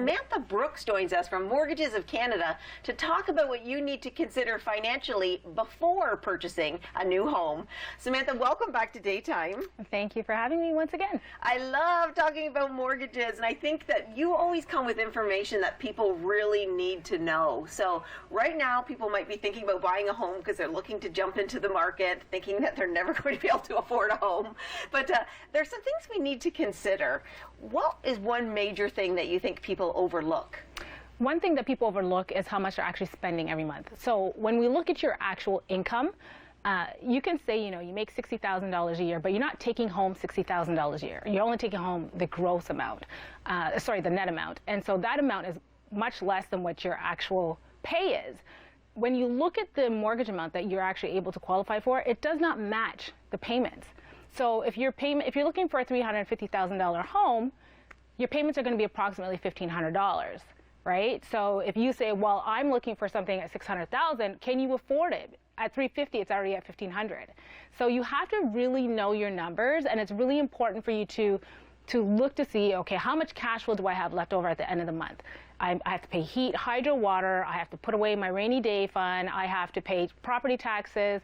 Samantha Brookes joins us from Mortgages of Canada to talk about what you need to consider financially before purchasing a new home. Samantha, welcome back to Daytime. Thank you for having me once again. I love talking about mortgages, and I think that you always come with information that people really need to know. So right now, people might be thinking about buying a home because they're looking to jump into the market, thinking that they're never going to be able to afford a home. But there's some things we need to consider. What is one major thing that you think people overlook? One thing that people overlook is how much they're actually spending every month. So when we look at your actual income, you can say, you make $60,000 a year, but you're not taking home $60,000 a year. You're only taking home the gross amount, the net amount. And so that amount is much less than what your actual pay is. When you look at the mortgage amount that you're actually able to qualify for, it does not match the payments. So if you're looking for a $350,000 home, your payments are going to be approximately $1,500, right? So if you say, well, I'm looking for something at $600,000, can you afford it? At $350,000, it's already at $1,500. So you have to really know your numbers, and it's really important for you to look to see, okay, how much cash flow do I have left over at the end of the month? I have to pay heat, hydro, water, I have to put away my rainy day fund, I have to pay property taxes,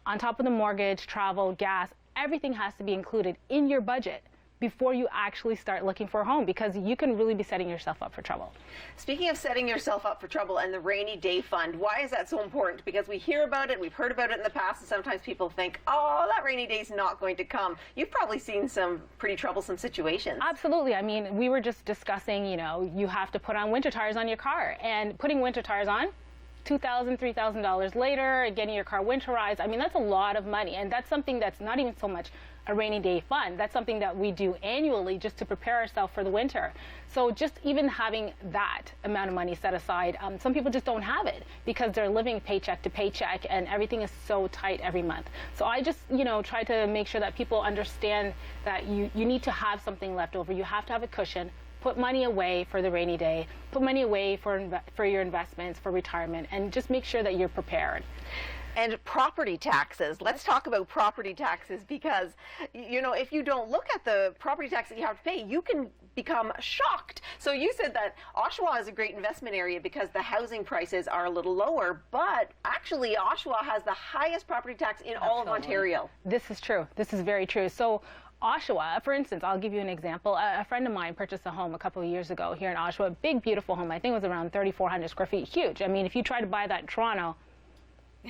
on top of the mortgage, travel, gas, everything has to be included in your budget before you actually start looking for a home, because you can really be setting yourself up for trouble. Speaking of setting yourself up for trouble and the rainy day fund, why is that so important? Because we hear about it, we've heard about it in the past, and sometimes people think, oh, that rainy day's not going to come. You've probably seen some pretty troublesome situations. Absolutely. I mean, we were just discussing, you have to put on winter tires on your car, and putting winter tires on, $2,000, $3,000 later, getting your car winterized. I mean, that's a lot of money, and that's something that's not even so much a rainy day fund. That's something that we do annually just to prepare ourselves for the winter. So just even having that amount of money set aside, some people just don't have it because they're living paycheck to paycheck and everything is so tight every month. So I just, try to make sure that people understand that you need to have something left over. You have to have a cushion. Put money away for the rainy day, put money away for your investments, for retirement, and just make sure that you're prepared. And property taxes. Let's talk about property taxes because, if you don't look at the property tax that you have to pay, you can become shocked. So you said that Oshawa is a great investment area because the housing prices are a little lower, but actually Oshawa has the highest property tax in all of Ontario. This is true. This is very true. So Oshawa, for instance, I'll give you an example. A friend of mine purchased a home a couple of years ago here in Oshawa, a big, beautiful home. I think it was around 3,400 square feet, huge. I mean, if you try to buy that in Toronto,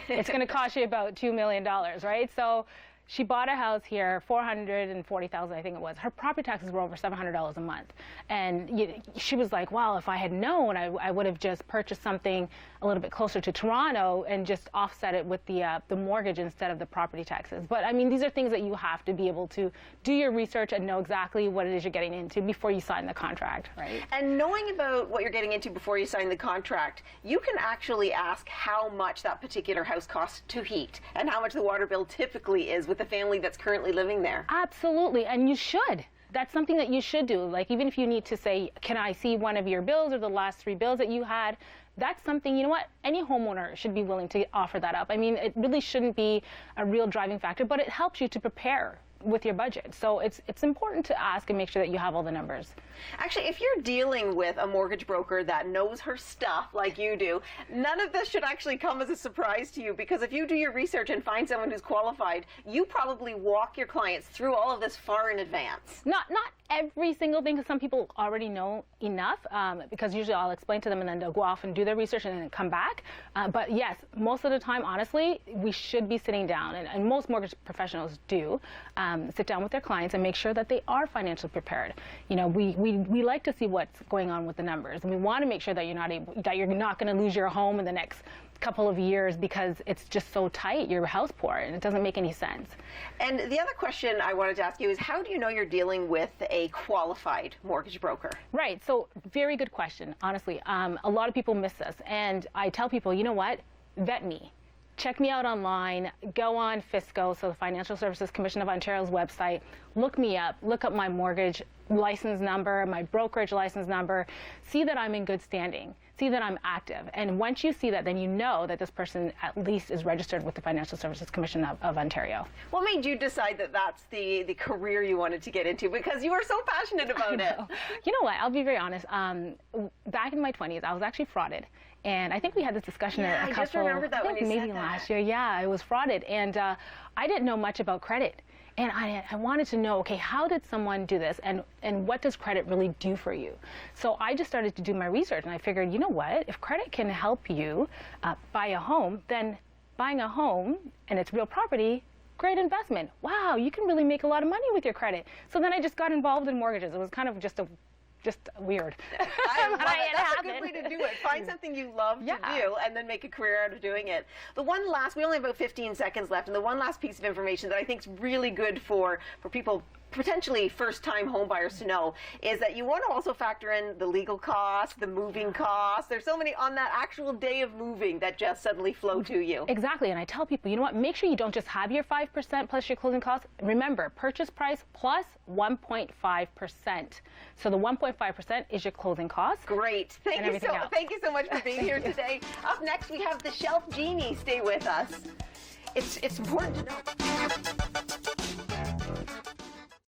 it's going to cost you about $2 million, right? So she bought a house here, $440,000, I think it was. Her property taxes were over $700 a month. And she was like, well, if I had known, I would have just purchased something a little bit closer to Toronto and just offset it with the mortgage instead of the property taxes. But, I mean, these are things that you have to be able to do your research and know exactly what it is you're getting into before you sign the contract, right? And knowing about what you're getting into before you sign the contract, you can actually ask how much that particular house costs to heat and how much the water bill typically is with the family that's currently living there. Absolutely, and you should. That's something that you should do. Like, even if you need to say, can I see one of your bills or the last 3 bills that you had? That's something, any homeowner should be willing to offer that up. I mean, it really shouldn't be a real driving factor, but it helps you to prepare with your budget. So it's important to ask and make sure that you have all the numbers. Actually, if you're dealing with a mortgage broker that knows her stuff like you do, none of this should actually come as a surprise to you, because if you do your research and find someone who's qualified, you probably walk your clients through all of this far in advance. Not every single thing, because some people already know enough, because usually I'll explain to them and then they'll go off and do their research and then come back. But yes, most of the time, honestly, we should be sitting down, and most mortgage professionals do, sit down with their clients and make sure that they are financially prepared. We like to see what's going on with the numbers, and we want to make sure that you're not going to lose your home in the next couple of years because it's just so tight, you're house poor, and it doesn't make any sense. And the other question I wanted to ask you is, how do you know you're dealing with a qualified mortgage broker? Right, so very good question, honestly. A lot of people miss this, and I tell people, you know what, vet me. Check me out online, go on FSCO, so the Financial Services Commission of Ontario's website, look me up, look up my mortgage license number, my brokerage license number, see that I'm in good standing, see that I'm active. And once you see that, then you know that this person at least is registered with the Financial Services Commission of Ontario. What made you decide that that's the career you wanted to get into? Because you were so passionate about it. You know what? I'll be very honest. Back in my 20s, I was actually frauded. And I think we had this discussion I just remember that when you maybe said that. last year. Yeah, I was frauded. And I didn't know much about credit. And I wanted to know, okay, how did someone do this? And what does credit really do for you? So I just started to do my research. And I figured, you know what? If credit can help you buy a home, then buying a home and it's real property, great investment. Wow, you can really make a lot of money with your credit. So then I just got involved in mortgages. It was kind of just weird. I love it. That's a good way to do it. Find something you love to do and then make a career out of doing it. We only have about 15 seconds left, and the one last piece of information that I think is really good for people, potentially first-time home buyers, to know is that you want to also factor in the legal costs, the moving costs. There's so many on that actual day of moving that just suddenly flow to you. Exactly, and I tell people, you know what, make sure you don't just have your 5% plus your closing costs. Remember, purchase price plus 1.5%. So the 1.5% is your closing costs. Great. Thank you so much for being here today. Up next, we have the Shelf Genie. Stay with us. It's important to know.